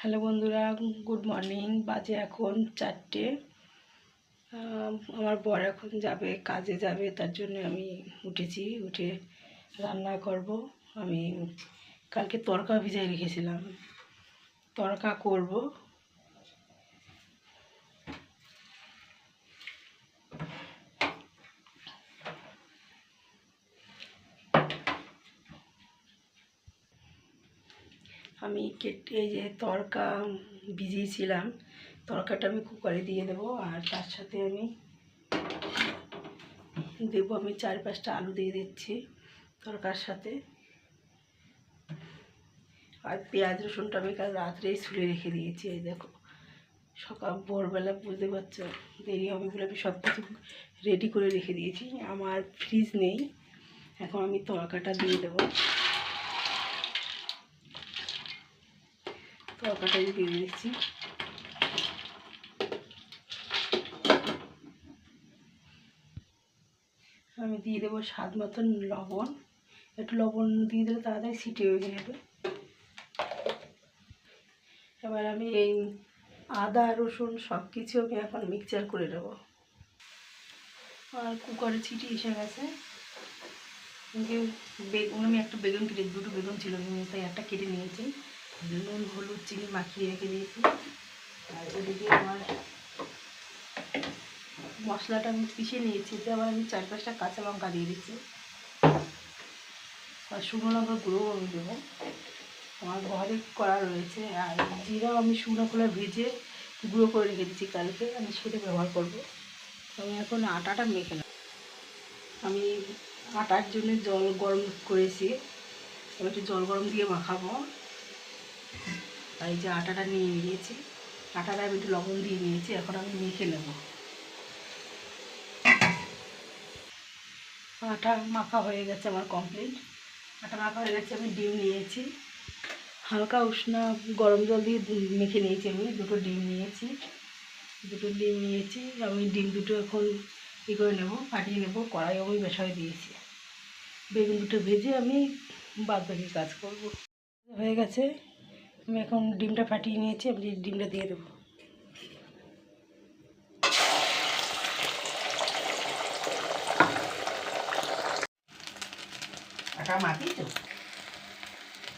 Hello বন্ধুরা, good morning. বাজে এখন 4টে। আমার বর এখন যাবে, কাজে যাবে, তার জন্য আমি উঠেছি। উঠে রান্না করব। আমি কালকে তড়কা ভিজাই রেখেছিলাম, তড়কা করব। আমি এই যে তড়কা ভিজিয়েছিলাম, তড়কাটা আমি কুকারে দিয়ে দেবো। আর তার সাথে আমি দেবো, আমি 4-5টা আলু দিয়ে দিচ্ছি তড়কার সাথে। আর পেঁয়াজ রসুনটা আমি কাল রাত্রেই ছুলে রেখে দিয়েছি। এই দেখো, সকাল ভোরবেলা বুঝতে পারছো দেরি হবে বলে আমি সব কিছু রেডি করে রেখে দিয়েছি। আমার ফ্রিজ নেই। এখন আমি তড়কাটা দিয়ে দেবো। তড়কাটা দিয়ে দিচ্ছি। আমি দিয়ে দেবো স্বাদ মতন লবণ। একটু লবণ দিয়ে দিলে তাড়াতাড়ি সিটি হয়ে যাবে। এবার আমি এই আদা রসুন সব কিছু আমি এখন মিক্সচার করে নেবো। আর কুকারে ছিটি এসে গেছে। বেগুন, আমি একটা বেগুন কেটে, দুটো বেগুন ছিল, তাই একটা কেটে নিয়েছি। নুন হলুদ চিনি মাখিয়ে রেখে দিয়েছি। আর ওদিকে আমার মশলাটা আমি পিষে নিয়েছি। এতে আবার আমি 4-5টা কাঁচা লঙ্কা দিয়ে দিচ্ছি। আর শুকনো লঙ্কার গুঁড়োও আমি দেবো, আমার ঘরে করা রয়েছে। আর জিরাও আমি শুকনো খোলা ভেজে গুঁড়ো করে রেখে দিচ্ছি কালকে, আমি সেটা ব্যবহার করবো। আমি এখন আটাটা মেখে নেব। আমি আটার জন্য জল গরম করেছি, এবার একটু জল গরম দিয়ে মাখাবো। আর এই যে আটাটা নিয়ে নিয়েছি, আটাটা আমি একটু লবণ দিয়ে নিয়েছি। এখন আমি মেখে নেব। আটা মাখা হয়ে গেছে আমার কমপ্লিট। আটা মাখা হয়ে গেছে। আমি ডিম নিয়েছি, হালকা উষ্ণ গরম জল দিয়ে মেখে নিয়েছি। আমি দুটো ডিম নিয়েছি। আমি ডিম দুটো এখন করে নেব, ফাটিয়ে নেব। কড়াই আমি বসাই দিয়েছি। বেগুন দুটো ভেজে আমি বাদ বাকি কাজ করব। হয়ে গেছে। আমি এখন ডিমটা ফাটিয়ে নিয়েছি, আমি ডিমটা দিয়ে দেবো। আটা মাখি তো।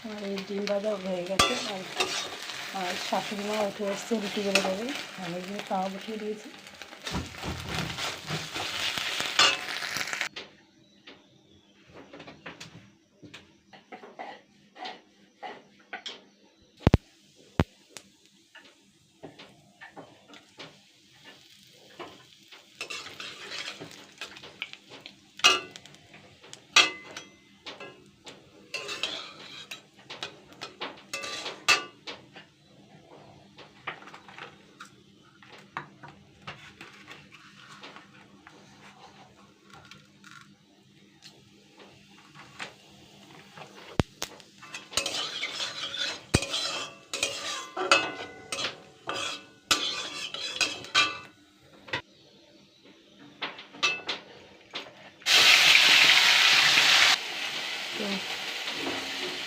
আর এই ডিম ভাজা হয়ে গেছে। আর শাশুড়ি মা উঠে এসছে, রুটি করে দেবে। আমি তাওয়া বসিয়ে দিয়েছি।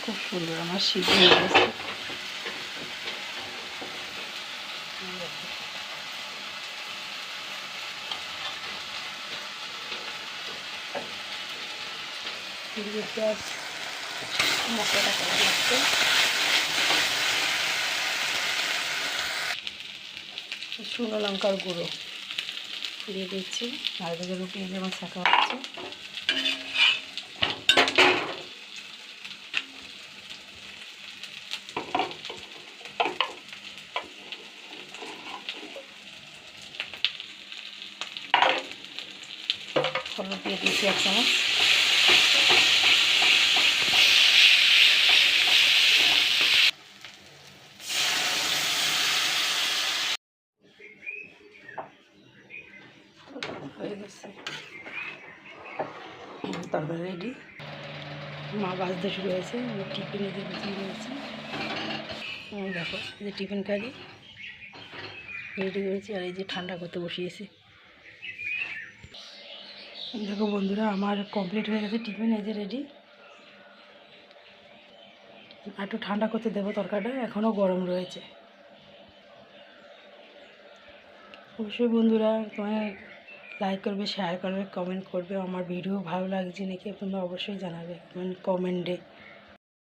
খুব সুন্দর আমার সিদ্ধ হয়ে গেছে। মশলাটা করা লাগছে। শুকনো লঙ্কার গুঁড়ো দিয়ে দিচ্ছি। আর দিকে রুটি যেমন শাঁকা হচ্ছে। হলুদ দিয়ে দিচ্ছি 1 চামচ। হয়ে গেছে, তরকারি রেডি। মা বাজতে শুরু হয়েছে। আমি টিফিনে দিয়ে বুঝিয়ে নিয়েছি। দেখো, এই যে টিফিন কারি রেডি করেছি। আর এই যে ঠান্ডা করতে বসিয়েছি। দেখো বন্ধুরা, আমার কমপ্লিট হয়ে গেছে টিফিন, এই যে রেডি। আর একটু ঠান্ডা করতে দেবো তরকারিটা, এখনও গরম রয়েছে। অবশ্যই বন্ধুরা তোমায় লাইক করবে, শেয়ার করবে, কমেন্ট করবে। আমার ভিডিও ভালো লাগছে নাকি তোমরা অবশ্যই জানাবে কমেন্টে।